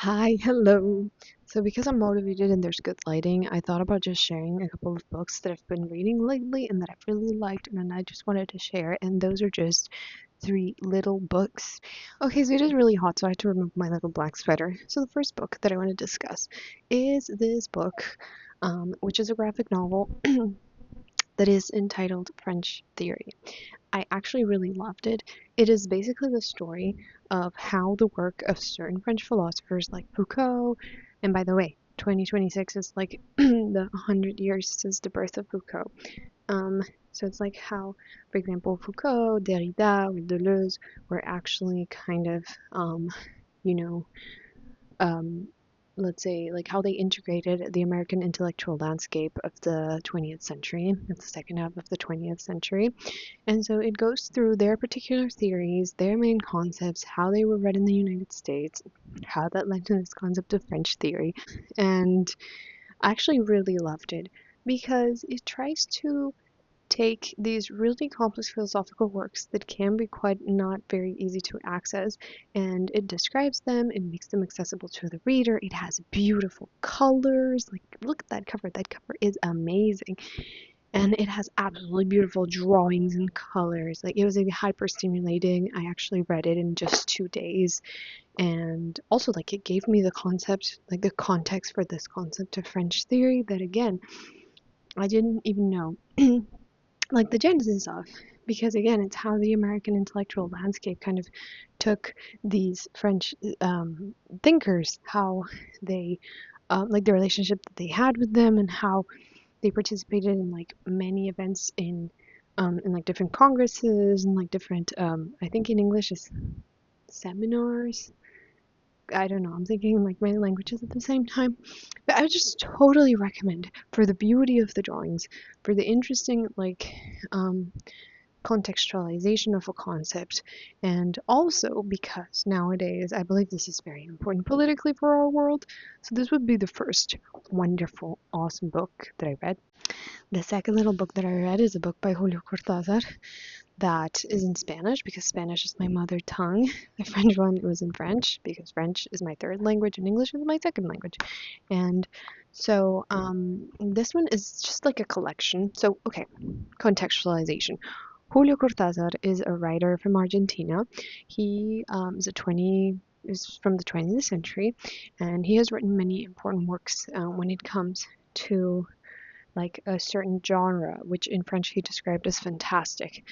Hi, hello. So, because I'm motivated and there's good lighting, I thought about just sharing a couple of books that I've been reading lately and that I've really liked, and then I just wanted to share. And those are just three little books. Okay, so it is really hot, so I had to remove my little black sweater. So, the first book that I want to discuss is this book, which is a graphic novel that is entitled French Theory. I actually really loved it. It is basically the story of how the work of certain French philosophers like Foucault, and by the way, 2026 is like the 100 years since the birth of Foucault. Um, so it's like how, for example, Foucault, Derrida, or Deleuze were actually kind of, you know, um, let's say, like how they integrated the American intellectual landscape of the 20th century, of the second half of the 20th century. And so it goes through their particular theories, their main concepts, how they were read in the United States, how that led to this concept of French theory. And I actually really loved it because it tries to take these really complex philosophical works that can be quite not very easy to access, and it describes them, it makes them accessible to the reader. It has beautiful colors. Like, look at that cover. That cover is amazing. And it has absolutely beautiful drawings and colors. Like, it was like hyper stimulating. I actually read it in just 2 days, and also like it gave me the concept, like the context for this concept of French theory that again I didn't even know like the genesis of, because again it's how the American intellectual landscape kind of took these French thinkers, how they like the relationship that they had with them, and how they participated in like many events in like different congresses and like different I think in English is seminars. I don't know, I'm thinking like many languages at the same time. But I would just totally recommend, for the beauty of the drawings, for the interesting like contextualization of a concept, and also because nowadays I believe this is very important politically for our world. So this would be the first wonderful, awesome book that I read. The second little book that I read is a book by Julio Cortázar that is in Spanish because Spanish is my mother tongue. The French one was in French because French is my third language and English is my second language. And so this one is just like a collection. So, okay, contextualization. Julio Cortázar is a writer from Argentina. He is from the 20th century, and he has written many important works when it comes to like a certain genre, which in French he described as fantastic.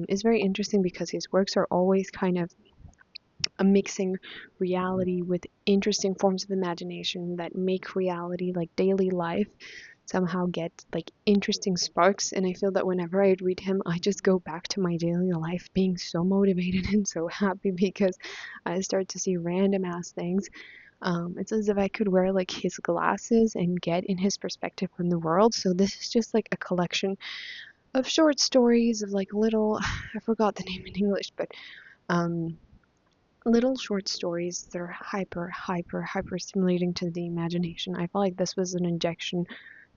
Is very interesting because his works are always kind of a mixing reality with interesting forms of imagination that make reality, like daily life, somehow get like interesting sparks. And I feel that whenever I read him, I just go back to my daily life being so motivated and so happy because I start to see random ass things. It's as if I could wear like his glasses and get in his perspective from the world. So this is just like a collection of short stories of like little, I forgot the name in English, but um, little short stories that are hyper stimulating to the imagination. I felt like this was an injection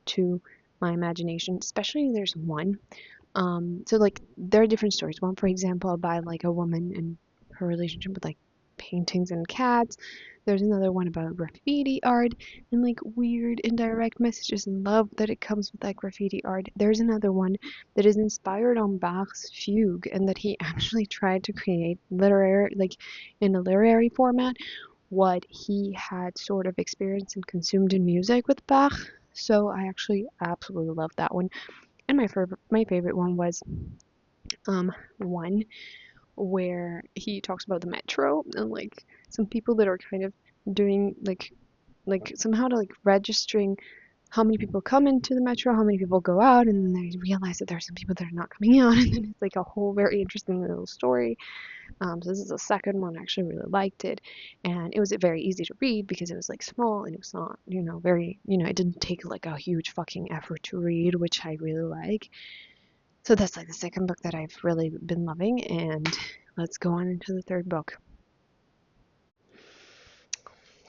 to my imagination, especially there's one. So like there are different stories. One, for example, about like a woman and her relationship with like paintings and cats. There's another one about graffiti art and like weird indirect messages and love that it comes with that graffiti art. There's another one that is inspired on Bach's fugue and that he actually tried to create literary, like in a literary format, what he had sort of experienced and consumed in music with Bach. So I actually absolutely love that one. And my favorite one was one where he talks about the metro and like some people that are kind of doing like somehow to like registering how many people come into the metro, how many people go out, and then they realize that there are some people that are not coming out, and then it's like a whole very interesting little story. So this is the second one. I actually really liked it, and it was very easy to read because it was like small and it was not, very, it didn't take like a huge fucking effort to read, which I really like. So that's like the second book that I've really been loving, and let's go on into the third book.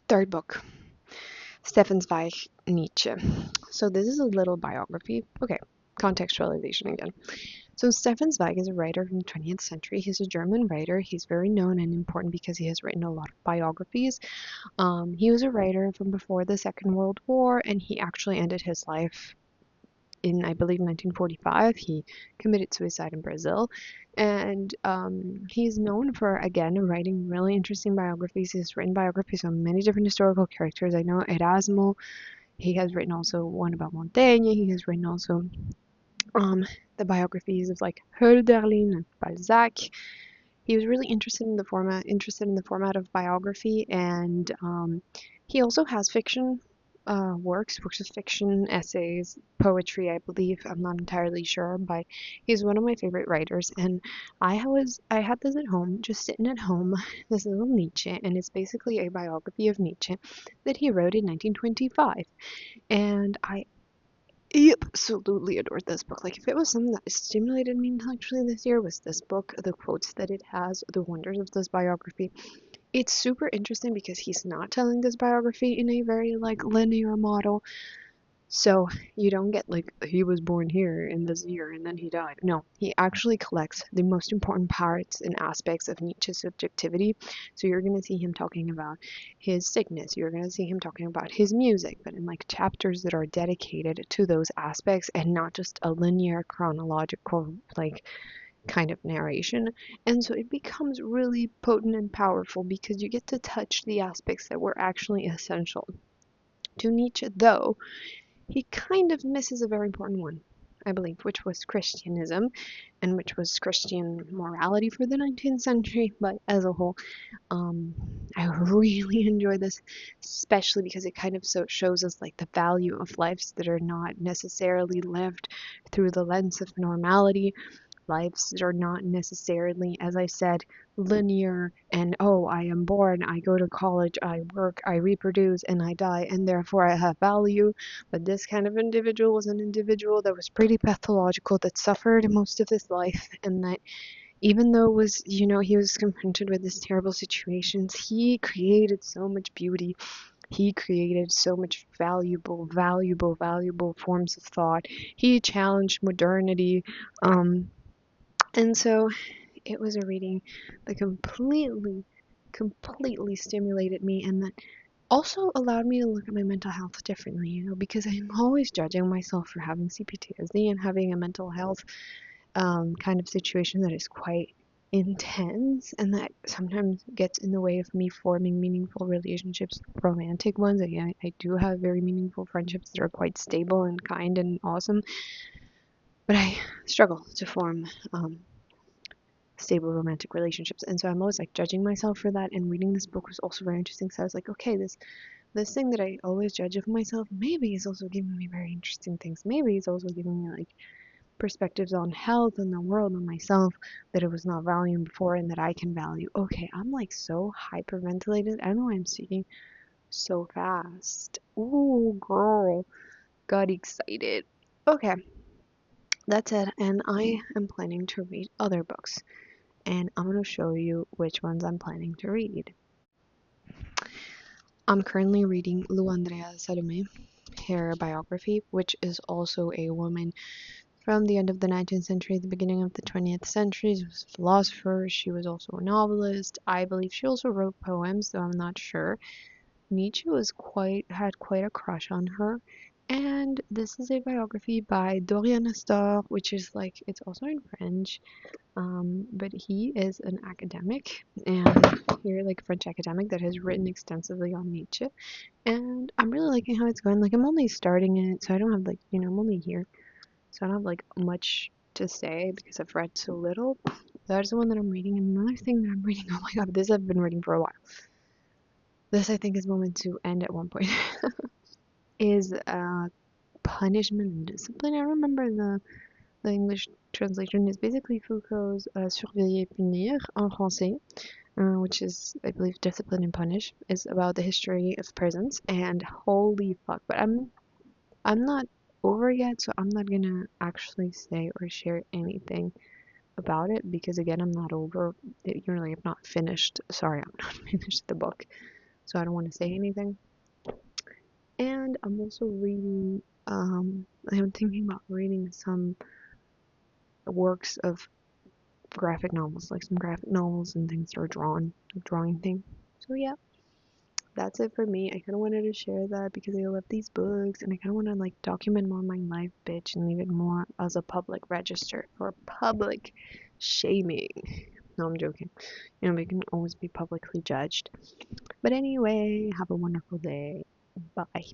Third book, Stefan Zweig, Nietzsche. So this is a little biography. Okay, contextualization again. So Stefan Zweig is a writer from the 20th century. He's a German writer. He's very known and important because he has written a lot of biographies. He was a writer from before the Second World War, and he actually ended his life in, I believe, 1945. He committed suicide in Brazil. And he's known for, again, writing really interesting biographies. He's written biographies on many different historical characters. I know Erasmo. He has written also one about Montaigne. He has written also um, the biographies of like Hölderlin and Balzac. He was really interested in the format of biography, and he also has fiction works of fiction, essays, poetry, I believe. I'm not entirely sure, but he's one of my favorite writers. And I had this at home, just sitting at home, this little Nietzsche, and it's basically a biography of Nietzsche that he wrote in 1925. And I absolutely adored this book. Like, if it was something that stimulated me intellectually this year, was this book, the quotes that it has, the wonders of this biography. It's super interesting because he's not telling this biography in a very like linear model. So you don't get like he was born here in this year and then he died. No, he actually collects the most important parts and aspects of Nietzsche's subjectivity. So you're going to see him talking about his sickness. You're going to see him talking about his music, but in like chapters that are dedicated to those aspects and not just a linear chronological like kind of narration. And so it becomes really potent and powerful because you get to touch the aspects that were actually essential to Nietzsche, though he kind of misses a very important one, I believe, which was Christianism and which was Christian morality for the 19th century. But as a whole, I really enjoy this, especially because it kind of shows us like the value of lives that are not necessarily lived through the lens of normality, lives that are not necessarily, as I said, linear and oh, I am born, I go to college, I work, I reproduce, and I die, and therefore I have value. But this kind of individual was an individual that was pretty pathological, that suffered most of his life, and that even though it was, he was confronted with these terrible situations, he created so much beauty. He created so much valuable forms of thought. He challenged modernity. And so it was a reading that completely stimulated me, and that also allowed me to look at my mental health differently, because I'm always judging myself for having CPTSD and having a mental health kind of situation that is quite intense and that sometimes gets in the way of me forming meaningful relationships, romantic ones. I do have very meaningful friendships that are quite stable and kind and awesome, but I struggle to form stable romantic relationships, and so I'm always like judging myself for that. And reading this book was also very interesting, so I was like, okay, this thing that I always judge of myself maybe is also giving me very interesting things. Maybe it's also giving me like perspectives on health and the world and myself that it was not valuing before and that I can value. Okay, I'm like so hyperventilated. I don't know why I'm speaking so fast. Ooh, girl, got excited. Okay, that's it, and I am planning to read other books, and I'm going to show you which ones I'm planning to read. I'm currently reading Lu Andrea Salome, her biography, which is also a woman from the end of the 19th century, the beginning of the 20th century. She was a philosopher. She was also a novelist. I believe she also wrote poems, though I'm not sure. Nietzsche had quite a crush on her. And this is a biography by Dorian Astor, which is like, it's also in French. But he is an academic, and you're like a French academic that has written extensively on Nietzsche. And I'm really liking how it's going. Like, I'm only starting it, so I don't have like, I'm only here. So I don't have like much to say because I've read so little. That's the one that I'm reading. And another thing that I'm reading, oh my god, this I've been reading for a while. This I think is moment to end at one point. Is Punishment and Discipline. I remember the English translation is basically Foucault's Surveiller et Punir en français, which is, I believe, Discipline and Punish, is about the history of prisons. And holy fuck, but I'm not over yet, so I'm not gonna actually say or share anything about it because again, I'm not over it. Usually, I'm not finished. Sorry, I'm not finished the book, so I don't want to say anything. And I'm also reading. I'm thinking about reading some works of graphic novels, like some graphic novels and things that are drawn, like drawing thing. So yeah, that's it for me. I kind of wanted to share that because I love these books and I kind of want to like document more my life, bitch, and leave it more as a public register for public shaming. No, I'm joking. You know, we can always be publicly judged. But anyway, have a wonderful day. Bye.